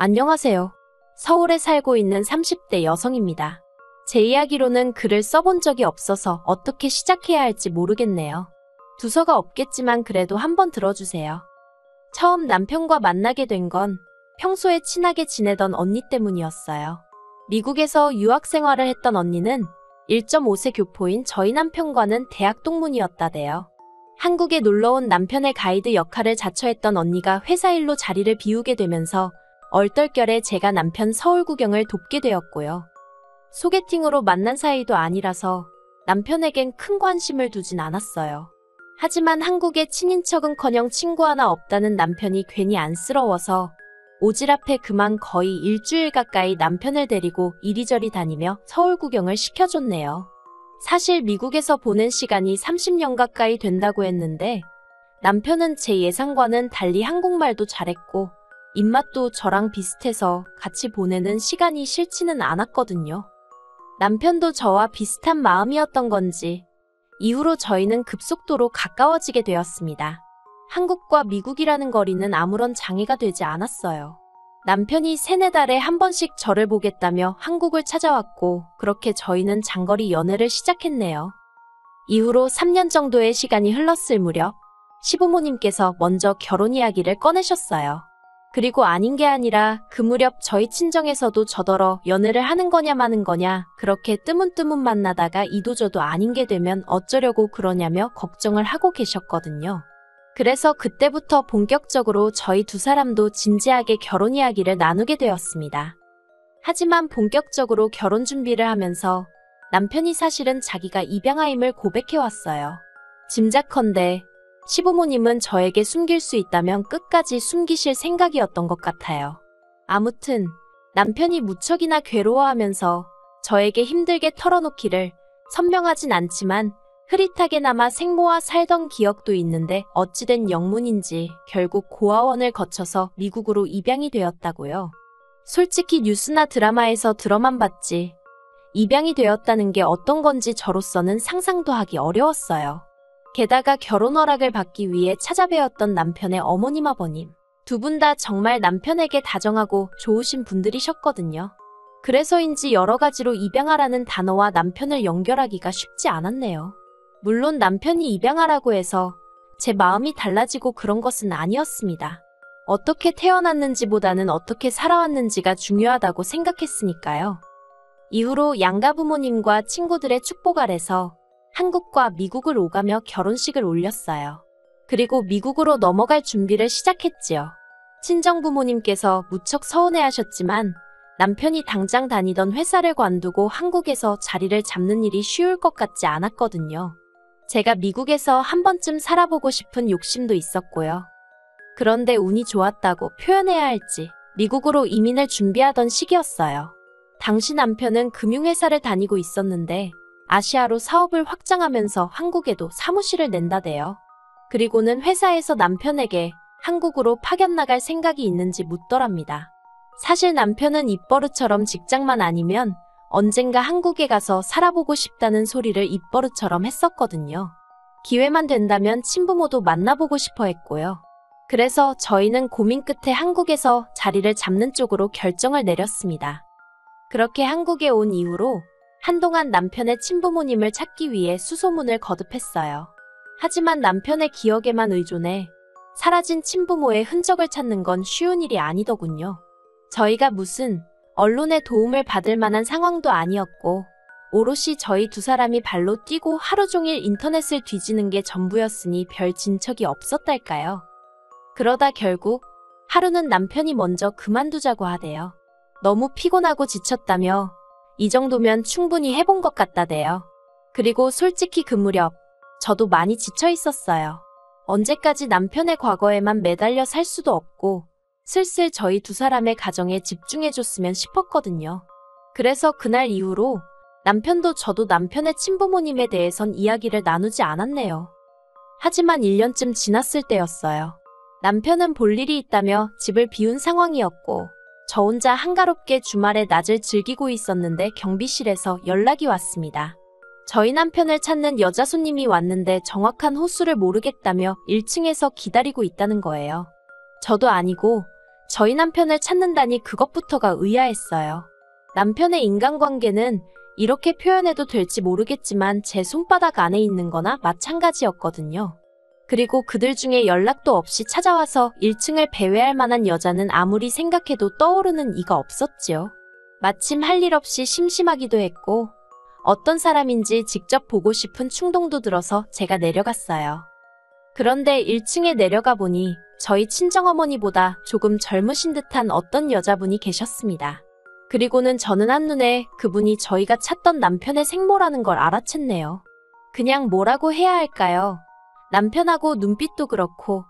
안녕하세요. 서울에 살고 있는 30대 여성입니다. 제 이야기로는 글을 써본 적이 없어서 어떻게 시작해야 할지 모르겠네요. 두서가 없겠지만 그래도 한번 들어주세요. 처음 남편과 만나게 된 건 평소에 친하게 지내던 언니 때문이었어요. 미국에서 유학 생활을 했던 언니는 1.5세 교포인 저희 남편과는 대학 동문이었다대요. 한국에 놀러온 남편의 가이드 역할을 자처했던 언니가 회사 일로 자리를 비우게 되면서 얼떨결에 제가 남편 서울 구경을 돕게 되었고요. 소개팅으로 만난 사이도 아니라서 남편에겐 큰 관심을 두진 않았어요. 하지만 한국에 친인척은커녕 친구 하나 없다는 남편이 괜히 안쓰러워서 오지랖에 그만 거의 일주일 가까이 남편을 데리고 이리저리 다니며 서울 구경을 시켜줬네요. 사실 미국에서 보낸 시간이 30년 가까이 된다고 했는데 남편은 제 예상과는 달리 한국말도 잘했고 입맛도 저랑 비슷해서 같이 보내는 시간이 싫지는 않았거든요. 남편도 저와 비슷한 마음이었던 건지 이후로 저희는 급속도로 가까워지게 되었습니다. 한국과 미국이라는 거리는 아무런 장애가 되지 않았어요. 남편이 3-4달에 한 번씩 저를 보겠다며 한국을 찾아왔고 그렇게 저희는 장거리 연애를 시작했네요. 이후로 3년 정도의 시간이 흘렀을 무렵 시부모님께서 먼저 결혼 이야기를 꺼내셨어요. 그리고 아닌 게 아니라 그 무렵 저희 친정에서도 저더러 연애를 하는 거냐 마는 거냐 그렇게 뜨문뜨문 만나다가 이도저도 아닌 게 되면 어쩌려고 그러냐며 걱정을 하고 계셨거든요. 그래서 그때부터 본격적으로 저희 두 사람도 진지하게 결혼 이야기를 나누게 되었습니다. 하지만 본격적으로 결혼 준비를 하면서 남편이 사실은 자기가 입양아임을 고백해왔어요. 짐작컨대 시부모님은 저에게 숨길 수 있다면 끝까지 숨기실 생각이었던 것 같아요. 아무튼 남편이 무척이나 괴로워하면서 저에게 힘들게 털어놓기를 선명하진 않지만 흐릿하게나마 생모와 살던 기억도 있는데 어찌된 영문인지 결국 고아원을 거쳐서 미국으로 입양이 되었다고요. 솔직히 뉴스나 드라마에서 들어만 봤지 입양이 되었다는 게 어떤 건지 저로서는 상상도 하기 어려웠어요. 게다가 결혼 허락을 받기 위해 찾아뵈었던 남편의 어머님 아버님 두 분 다 정말 남편에게 다정하고 좋으신 분들이셨거든요. 그래서인지 여러 가지로 입양하라는 단어와 남편을 연결하기가 쉽지 않았네요. 물론 남편이 입양하라고 해서 제 마음이 달라지고 그런 것은 아니었습니다. 어떻게 태어났는지보다는 어떻게 살아왔는지가 중요하다고 생각했으니까요. 이후로 양가 부모님과 친구들의 축복 아래서 한국과 미국을 오가며 결혼식을 올렸어요. 그리고 미국으로 넘어갈 준비를 시작했지요. 친정 부모님께서 무척 서운해하셨지만 남편이 당장 다니던 회사를 관두고 한국에서 자리를 잡는 일이 쉬울 것 같지 않았거든요. 제가 미국에서 한 번쯤 살아보고 싶은 욕심도 있었고요. 그런데 운이 좋았다고 표현해야 할지 미국으로 이민을 준비하던 시기였어요. 당시 남편은 금융회사를 다니고 있었는데 아시아로 사업을 확장하면서 한국에도 사무실을 낸다대요. 그리고는 회사에서 남편에게 한국으로 파견 나갈 생각이 있는지 묻더랍니다. 사실 남편은 입버릇처럼 직장만 아니면 언젠가 한국에 가서 살아보고 싶다는 소리를 입버릇처럼 했었거든요. 기회만 된다면 친부모도 만나보고 싶어 했고요. 그래서 저희는 고민 끝에 한국에서 자리를 잡는 쪽으로 결정을 내렸습니다. 그렇게 한국에 온 이후로 한동안 남편의 친부모님을 찾기 위해 수소문을 거듭했어요. 하지만 남편의 기억에만 의존해 사라진 친부모의 흔적을 찾는 건 쉬운 일이 아니더군요. 저희가 무슨 언론의 도움을 받을 만한 상황도 아니었고 오롯이 저희 두 사람이 발로 뛰고 하루 종일 인터넷을 뒤지는 게 전부였으니 별 진척이 없었달까요. 그러다 결국 하루는 남편이 먼저 그만두자고 하대요. 너무 피곤하고 지쳤다며 이 정도면 충분히 해본 것 같다대요. 그리고 솔직히 그 무렵 저도 많이 지쳐 있었어요. 언제까지 남편의 과거에만 매달려 살 수도 없고 슬슬 저희 두 사람의 가정에 집중해줬으면 싶었거든요. 그래서 그날 이후로 남편도 저도 남편의 친부모님에 대해선 이야기를 나누지 않았네요. 하지만 1년쯤 지났을 때였어요. 남편은 볼 일이 있다며 집을 비운 상황이었고 저 혼자 한가롭게 주말에 낮을 즐기고 있었는데 경비실에서 연락이 왔습니다. 저희 남편을 찾는 여자 손님이 왔는데 정확한 호수를 모르겠다며 1층에서 기다리고 있다는 거예요. 저도 아니고 저희 남편을 찾는다니 그것부터가 의아했어요. 남편의 인간관계는 이렇게 표현해도 될지 모르겠지만 제 손바닥 안에 있는 거나 마찬가지였거든요. 그리고 그들 중에 연락도 없이 찾아와서 1층을 배회할 만한 여자는 아무리 생각해도 떠오르는 이가 없었지요. 마침 할 일 없이 심심하기도 했고 어떤 사람인지 직접 보고 싶은 충동도 들어서 제가 내려갔어요. 그런데 1층에 내려가 보니 저희 친정어머니보다 조금 젊으신 듯한 어떤 여자분이 계셨습니다. 그리고는 저는 한눈에 그분이 저희가 찾던 남편의 생모라는 걸 알아챘네요. 그냥 뭐라고 해야 할까요? 남편하고 눈빛도 그렇고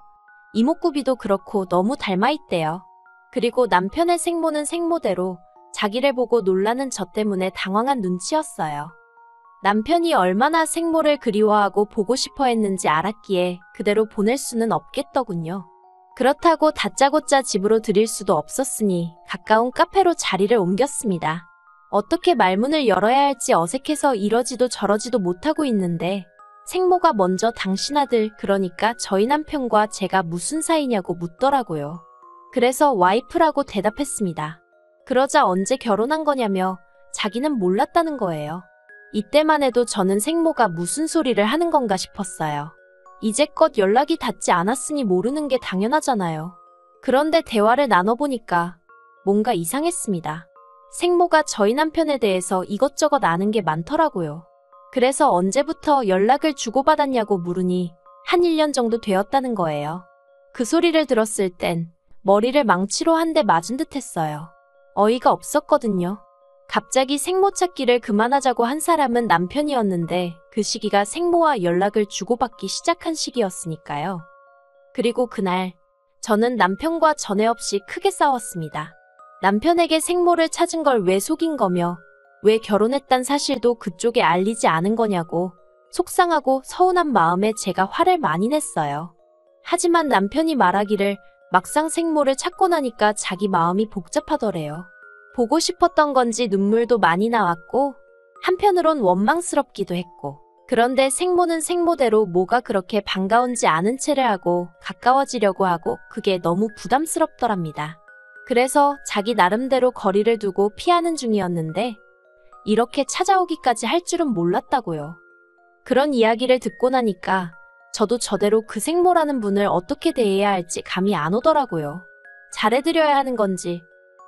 이목구비도 그렇고 너무 닮아있대요. 그리고 남편의 생모는 생모대로 자기를 보고 놀라는 저 때문에 당황한 눈치였어요. 남편이 얼마나 생모를 그리워하고 보고 싶어 했는지 알았기에 그대로 보낼 수는 없겠더군요. 그렇다고 다짜고짜 집으로 들일 수도 없었으니 가까운 카페로 자리를 옮겼습니다. 어떻게 말문을 열어야 할지 어색해서 이러지도 저러지도 못하고 있는데 생모가 먼저 당신 아들, 그러니까 저희 남편과 제가 무슨 사이냐고 묻더라고요. 그래서 와이프라고 대답했습니다. 그러자 언제 결혼한 거냐며 자기는 몰랐다는 거예요. 이때만 해도 저는 생모가 무슨 소리를 하는 건가 싶었어요. 이제껏 연락이 닿지 않았으니 모르는 게 당연하잖아요. 그런데 대화를 나눠보니까 뭔가 이상했습니다. 생모가 저희 남편에 대해서 이것저것 아는 게 많더라고요. 그래서 언제부터 연락을 주고받았냐고 물으니 한 1년 정도 되었다는 거예요. 그 소리를 들었을 땐 머리를 망치로 한 대 맞은 듯 했어요. 어이가 없었거든요. 갑자기 생모 찾기를 그만하자고 한 사람은 남편이었는데 그 시기가 생모와 연락을 주고받기 시작한 시기였으니까요. 그리고 그날 저는 남편과 전에 없이 크게 싸웠습니다. 남편에게 생모를 찾은 걸 왜 속인 거며 왜 결혼했단 사실도 그쪽에 알리지 않은 거냐고 속상하고 서운한 마음에 제가 화를 많이 냈어요. 하지만 남편이 말하기를 막상 생모를 찾고 나니까 자기 마음이 복잡하더래요. 보고 싶었던 건지 눈물도 많이 나왔고 한편으론 원망스럽기도 했고 그런데 생모는 생모대로 뭐가 그렇게 반가운지 아는 체를 하고 가까워지려고 하고 그게 너무 부담스럽더랍니다. 그래서 자기 나름대로 거리를 두고 피하는 중이었는데 이렇게 찾아오기까지 할 줄은 몰랐다고요. 그런 이야기를 듣고 나니까 저도 저대로 그 생모라는 분을 어떻게 대해야 할지 감이 안 오더라고요. 잘해드려야 하는 건지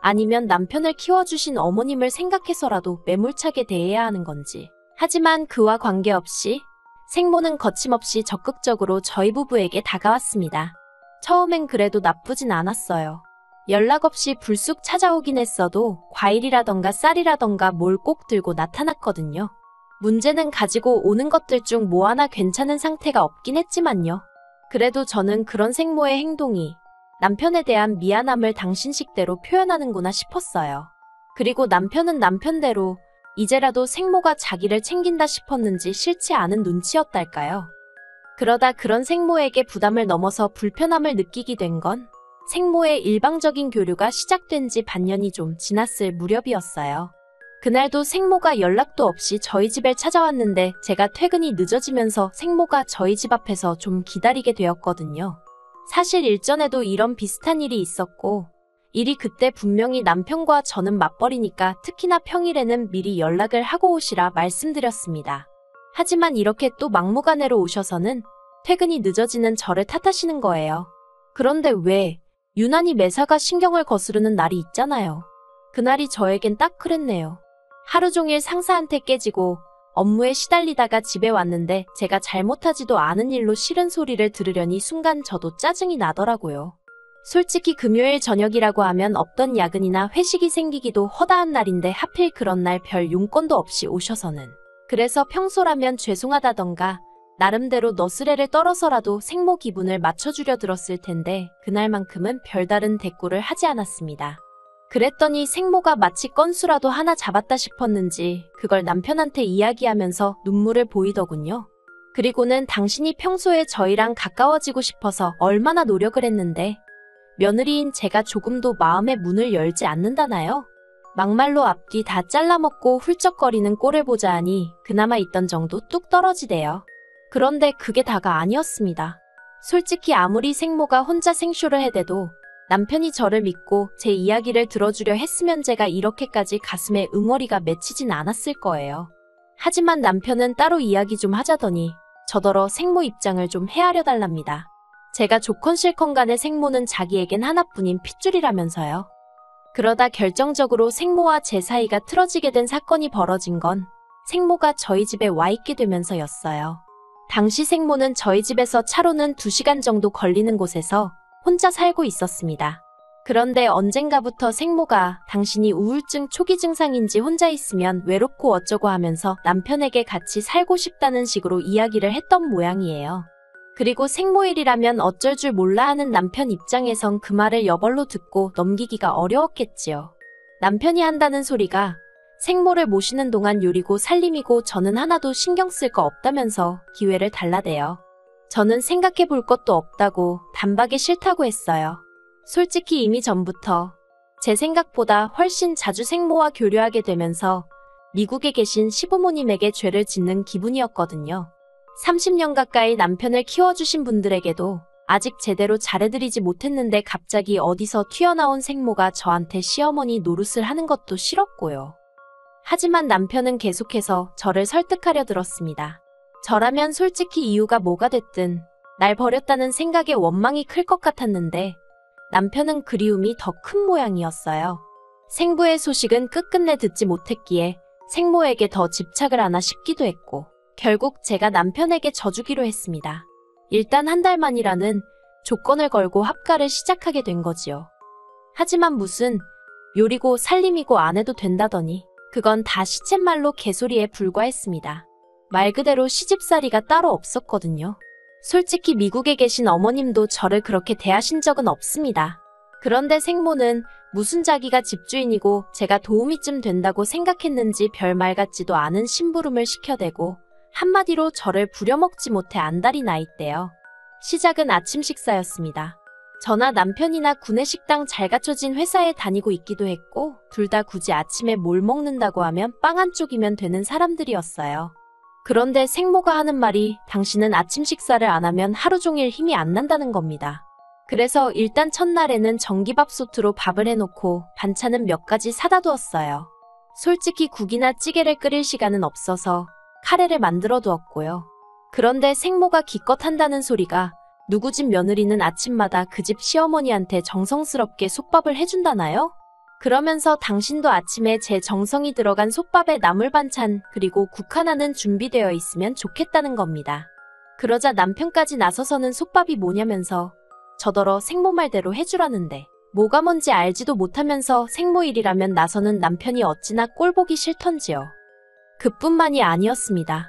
아니면 남편을 키워주신 어머님을 생각해서라도 매몰차게 대해야 하는 건지. 하지만 그와 관계없이 생모는 거침없이 적극적으로 저희 부부에게 다가왔습니다. 처음엔 그래도 나쁘진 않았어요. 연락 없이 불쑥 찾아오긴 했어도 과일이라던가 쌀이라던가 뭘 꼭 들고 나타났거든요. 문제는 가지고 오는 것들 중 뭐 하나 괜찮은 상태가 없긴 했지만요. 그래도 저는 그런 생모의 행동이 남편에 대한 미안함을 당신 식대로 표현하는구나 싶었어요. 그리고 남편은 남편대로 이제라도 생모가 자기를 챙긴다 싶었는지 싫지 않은 눈치였달까요. 그러다 그런 생모에게 부담을 넘어서 불편함을 느끼게 된 건 생모의 일방적인 교류가 시작된 지 반년이 좀 지났을 무렵이었어요. 그날도 생모가 연락도 없이 저희 집에 찾아왔는데 제가 퇴근이 늦어지면서 생모가 저희 집 앞에서 좀 기다리게 되었거든요. 사실 일전에도 이런 비슷한 일이 있었고 일이 그때 분명히 남편과 저는 맞벌이니까 특히나 평일에는 미리 연락을 하고 오시라 말씀드렸습니다. 하지만 이렇게 또 막무가내로 오셔서는 퇴근이 늦어지는 저를 탓하시는 거예요. 그런데 왜 유난히 매사가 신경을 거스르는 날이 있잖아요. 그날이 저에겐 딱 그랬네요. 하루 종일 상사한테 깨지고 업무에 시달리다가 집에 왔는데 제가 잘못하지도 않은 일로 싫은 소리를 들으려니 순간 저도 짜증이 나더라고요. 솔직히 금요일 저녁이라고 하면 없던 야근이나 회식이 생기기도 허다한 날인데 하필 그런 날 별 용건도 없이 오셔서는. 그래서 평소라면 죄송하다던가 나름대로 너스레를 떨어서라도 생모 기분을 맞춰주려 들었을 텐데 그날만큼은 별다른 대꾸를 하지 않았습니다. 그랬더니 생모가 마치 건수라도 하나 잡았다 싶었는지 그걸 남편한테 이야기하면서 눈물을 보이더군요. 그리고는 당신이 평소에 저희랑 가까워지고 싶어서 얼마나 노력을 했는데 며느리인 제가 조금도 마음의 문을 열지 않는다나요? 막말로 앞뒤 다 잘라먹고 훌쩍거리는 꼴을 보자 하니 그나마 있던 정도 뚝 떨어지대요. 그런데 그게 다가 아니었습니다. 솔직히 아무리 생모가 혼자 생쇼를 해대도 남편이 저를 믿고 제 이야기를 들어주려 했으면 제가 이렇게까지 가슴에 응어리가 맺히진 않았을 거예요. 하지만 남편은 따로 이야기 좀 하자더니 저더러 생모 입장을 좀 헤아려 달랍니다. 제가 좋건 싫건 간에 생모는 자기에겐 하나뿐인 핏줄이라면서요. 그러다 결정적으로 생모와 제 사이가 틀어지게 된 사건이 벌어진 건 생모가 저희 집에 와 있게 되면서였어요. 당시 생모는 저희 집에서 차로는 2시간 정도 걸리는 곳에서 혼자 살고 있었습니다. 그런데 언젠가부터 생모가 당신이 우울증 초기 증상인지 혼자 있으면 외롭고 어쩌고 하면서 남편에게 같이 살고 싶다는 식으로 이야기를 했던 모양이에요. 그리고 생모일이라면 어쩔 줄 몰라 하는 남편 입장에선 그 말을 여벌로 듣고 넘기기가 어려웠겠지요. 남편이 한다는 소리가 생모를 모시는 동안 요리고 살림이고 저는 하나도 신경 쓸 거 없다면서 기회를 달라대요. 저는 생각해 볼 것도 없다고 단박에 싫다고 했어요. 솔직히 이미 전부터 제 생각보다 훨씬 자주 생모와 교류하게 되면서 미국에 계신 시부모님에게 죄를 짓는 기분이었거든요. 30년 가까이 남편을 키워주신 분들에게도 아직 제대로 잘해드리지 못했는데 갑자기 어디서 튀어나온 생모가 저한테 시어머니 노릇을 하는 것도 싫었고요. 하지만 남편은 계속해서 저를 설득하려 들었습니다. 저라면 솔직히 이유가 뭐가 됐든 날 버렸다는 생각에 원망이 클 것 같았는데 남편은 그리움이 더 큰 모양이었어요. 생부의 소식은 끝끝내 듣지 못했기에 생모에게 더 집착을 하나 싶기도 했고 결국 제가 남편에게 져주기로 했습니다. 일단 한 달 만이라는 조건을 걸고 합가를 시작하게 된 거지요. 하지만 무슨 요리고 살림이고 안 해도 된다더니 그건 다 시쳇말로 개소리에 불과했습니다. 말 그대로 시집살이가 따로 없었거든요. 솔직히 미국에 계신 어머님도 저를 그렇게 대하신 적은 없습니다. 그런데 생모는 무슨 자기가 집주인이고 제가 도움이 좀 된다고 생각했는지 별말 같지도 않은 심부름을 시켜대고 한마디로 저를 부려먹지 못해 안달이 나 있대요. 시작은 아침 식사였습니다. 저나 남편이나 구내식당 잘 갖춰진 회사에 다니고 있기도 했고 둘 다 굳이 아침에 뭘 먹는다고 하면 빵 한 쪽이면 되는 사람들이었어요. 그런데 생모가 하는 말이 당신은 아침 식사를 안 하면 하루 종일 힘이 안 난다는 겁니다. 그래서 일단 첫날에는 전기밥솥으로 밥을 해놓고 반찬은 몇 가지 사다 두었어요. 솔직히 국이나 찌개를 끓일 시간은 없어서 카레를 만들어 두었고요. 그런데 생모가 기껏 한다는 소리가 누구 집 며느리는 아침마다 그 집 시어머니한테 정성스럽게 솥밥을 해준다나요? 그러면서 당신도 아침에 제 정성이 들어간 솥밥에 나물 반찬 그리고 국 하나는 준비되어 있으면 좋겠다는 겁니다. 그러자 남편까지 나서서는 솥밥이 뭐냐면서 저더러 생모 말대로 해주라는데 뭐가 뭔지 알지도 못하면서 생모일이라면 나서는 남편이 어찌나 꼴보기 싫던지요. 그뿐만이 아니었습니다.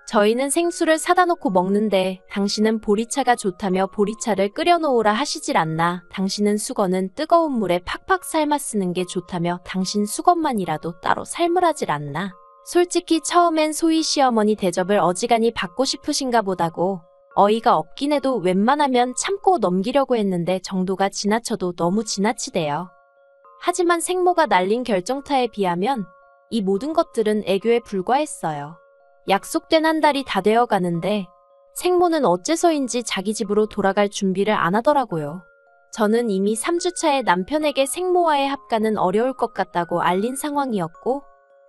저희는 생수를 사다 놓고 먹는데 당신은 보리차가 좋다며 보리차를 끓여놓으라 하시질 않나. 당신은 수건은 뜨거운 물에 팍팍 삶아 쓰는 게 좋다며 당신 수건만이라도 따로 삶으라질 않나. 솔직히 처음엔 소희 시어머니 대접을 어지간히 받고 싶으신가 보다고 어이가 없긴 해도 웬만하면 참고 넘기려고 했는데 정도가 지나쳐도 너무 지나치대요. 하지만 생모가 날린 결정타에 비하면 이 모든 것들은 애교에 불과했어요. 약속된 한 달이 다 되어 가는데 생모는 어째서인지 자기 집으로 돌아갈 준비를 안 하더라고요. 저는 이미 3주차에 남편에게 생모와의 합가는 어려울 것 같다고 알린 상황이었고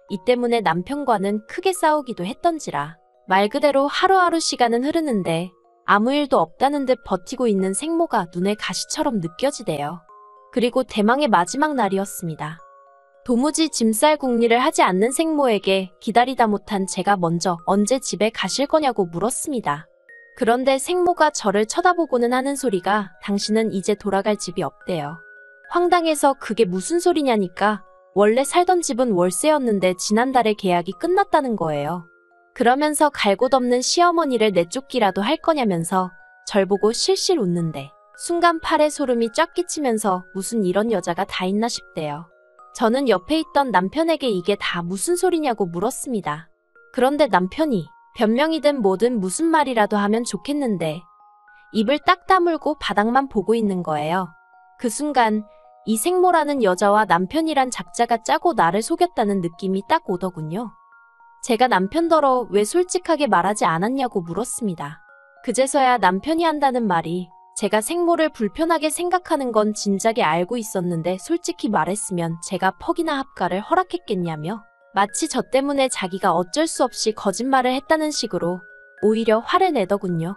이 때문에 남편과는 크게 싸우기도 했던지라 말 그대로 하루하루 시간은 흐르는데 아무 일도 없다는 듯 버티고 있는 생모가 눈에 가시처럼 느껴지대요. 그리고 대망의 마지막 날이었습니다. 도무지 짐쌀 궁리를 하지 않는 생모에게 기다리다 못한 제가 먼저 언제 집에 가실 거냐고 물었습니다. 그런데 생모가 저를 쳐다보고는 하는 소리가 당신은 이제 돌아갈 집이 없대요. 황당해서 그게 무슨 소리냐니까 원래 살던 집은 월세였는데 지난달에 계약이 끝났다는 거예요. 그러면서 갈 곳 없는 시어머니를 내쫓기라도 할 거냐면서 절 보고 실실 웃는데 순간 팔에 소름이 쫙 끼치면서 무슨 이런 여자가 다 있나 싶대요. 저는 옆에 있던 남편에게 이게 다 무슨 소리냐고 물었습니다. 그런데 남편이 변명이든 뭐든 무슨 말이라도 하면 좋겠는데 입을 딱 다물고 바닥만 보고 있는 거예요. 그 순간 이 생모라는 여자와 남편이란 작자가 짜고 나를 속였다는 느낌이 딱 오더군요. 제가 남편더러 왜 솔직하게 말하지 않았냐고 물었습니다. 그제서야 남편이 한다는 말이 제가 생모를 불편하게 생각하는 건 진작에 알고 있었는데 솔직히 말했으면 제가 퍽이나 합가를 허락했겠냐며 마치 저 때문에 자기가 어쩔 수 없이 거짓말을 했다는 식으로 오히려 화를 내더군요.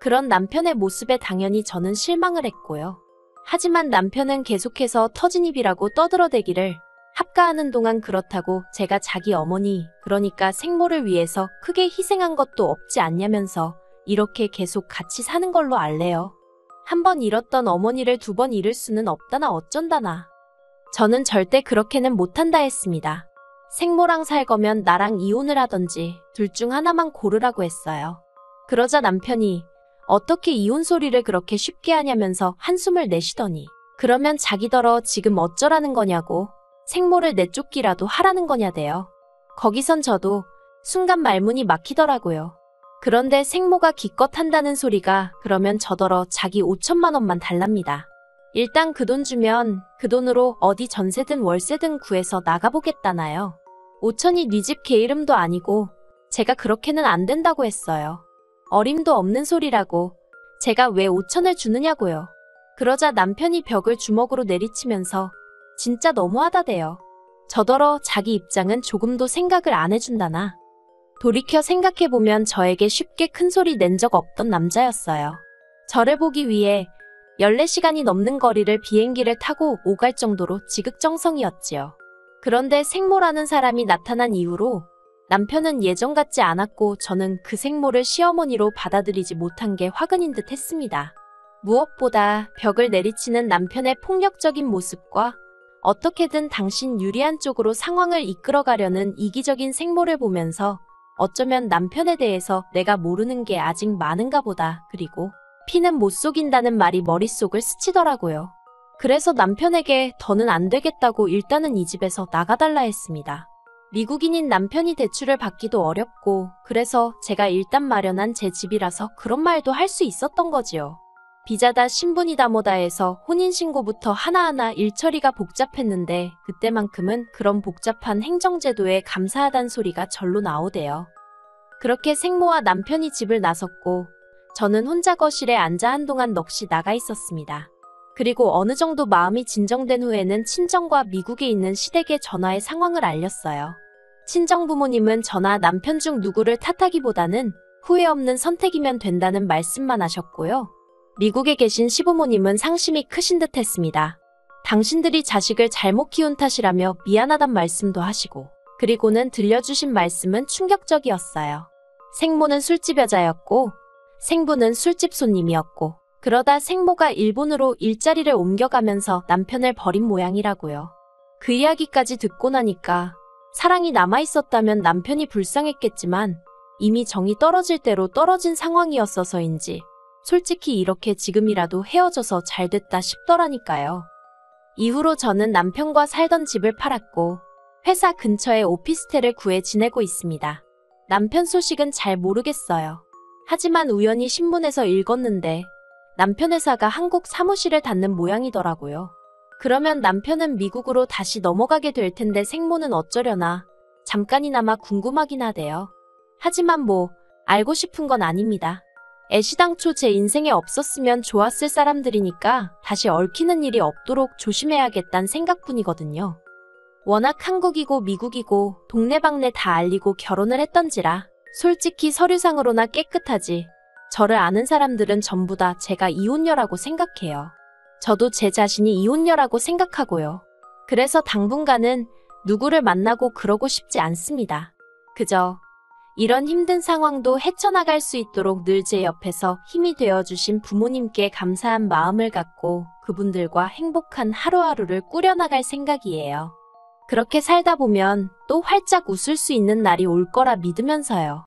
그런 남편의 모습에 당연히 저는 실망을 했고요. 하지만 남편은 계속해서 터진 입이라고 떠들어대기를 합가하는 동안 그렇다고 제가 자기 어머니, 그러니까 생모를 위해서 크게 희생한 것도 없지 않냐면서 이렇게 계속 같이 사는 걸로 알래요. 한 번 잃었던 어머니를 두 번 잃을 수는 없다나 어쩐다나. 저는 절대 그렇게는 못한다 했습니다. 생모랑 살 거면 나랑 이혼을 하던지 둘 중 하나만 고르라고 했어요. 그러자 남편이 어떻게 이혼 소리를 그렇게 쉽게 하냐면서 한숨을 내쉬더니 그러면 자기더러 지금 어쩌라는 거냐고 생모를 내쫓기라도 하라는 거냐대요. 거기선 저도 순간 말문이 막히더라고요. 그런데 생모가 기껏 한다는 소리가 그러면 저더러 자기 5천만 원만 달랍니다. 일단 그 돈 주면 그 돈으로 어디 전세든 월세든 구해서 나가보겠다나요. 5천이 네 집 개 이름도 아니고 제가 그렇게는 안 된다고 했어요. 어림도 없는 소리라고 제가 왜 5천을 주느냐고요. 그러자 남편이 벽을 주먹으로 내리치면서 진짜 너무하다대요. 저더러 자기 입장은 조금도 생각을 안 해준다나. 돌이켜 생각해보면 저에게 쉽게 큰 소리 낸 적 없던 남자였어요. 저를 보기 위해 14시간이 넘는 거리를 비행기를 타고 오갈 정도로 지극정성이었지요. 그런데 생모라는 사람이 나타난 이후로 남편은 예전 같지 않았고 저는 그 생모를 시어머니로 받아들이지 못한 게 화근인 듯 했습니다. 무엇보다 벽을 내리치는 남편의 폭력적인 모습과 어떻게든 당신 유리한 쪽으로 상황을 이끌어가려는 이기적인 생모를 보면서 어쩌면 남편에 대해서 내가 모르는 게 아직 많은가 보다. 그리고 피는 못 속인다는 말이 머릿속을 스치더라고요. 그래서 남편에게 더는 안 되겠다고 일단은 이 집에서 나가달라 했습니다. 미국인인 남편이 대출을 받기도 어렵고 그래서 제가 일단 마련한 제 집이라서 그런 말도 할 수 있었던 거지요. 비자다 신분이다 뭐다 해서 혼인신고부터 하나하나 일처리가 복잡했는데 그때만큼은 그런 복잡한 행정제도에 감사하단 소리가 절로 나오대요. 그렇게 생모와 남편이 집을 나섰고 저는 혼자 거실에 앉아 한동안 넋이 나가 있었습니다. 그리고 어느 정도 마음이 진정된 후에는 친정과 미국에 있는 시댁에 전화해 상황을 알렸어요. 친정 부모님은 저나 남편 중 누구를 탓하기보다는 후회 없는 선택이면 된다는 말씀만 하셨고요. 미국에 계신 시부모님은 상심이 크신 듯 했습니다. 당신들이 자식을 잘못 키운 탓이라며 미안하단 말씀도 하시고 그리고는 들려주신 말씀은 충격적이었어요. 생모는 술집 여자였고 생부는 술집 손님이었고 그러다 생모가 일본으로 일자리를 옮겨가면서 남편을 버린 모양이라고요. 그 이야기까지 듣고 나니까 사랑이 남아있었다면 남편이 불쌍했겠지만 이미 정이 떨어질 대로 떨어진 상황이었어서인지 솔직히 이렇게 지금이라도 헤어져서 잘 됐다 싶더라니까요. 이후로 저는 남편과 살던 집을 팔았고 회사 근처에 오피스텔을 구해 지내고 있습니다. 남편 소식은 잘 모르겠어요. 하지만 우연히 신문에서 읽었는데 남편 회사가 한국 사무실을 닫는 모양이더라고요. 그러면 남편은 미국으로 다시 넘어가게 될 텐데 생모는 어쩌려나 잠깐이나마 궁금하긴 하대요. 하지만 뭐 알고 싶은 건 아닙니다. 애시당초 제 인생에 없었으면 좋았을 사람들이니까 다시 얽히는 일이 없도록 조심해야겠다는 생각뿐이거든요. 워낙 한국이고 미국이고 동네방네 다 알리고 결혼을 했던지라 솔직히 서류상으로나 깨끗하지 저를 아는 사람들은 전부 다 제가 이혼녀라고 생각해요. 저도 제 자신이 이혼녀라고 생각하고요. 그래서 당분간은 누구를 만나고 그러고 싶지 않습니다. 그저 이런 힘든 상황도 헤쳐나갈 수 있도록 늘 제 옆에서 힘이 되어주신 부모님께 감사한 마음을 갖고 그분들과 행복한 하루하루를 꾸려나갈 생각이에요. 그렇게 살다 보면 또 활짝 웃을 수 있는 날이 올 거라 믿으면서요.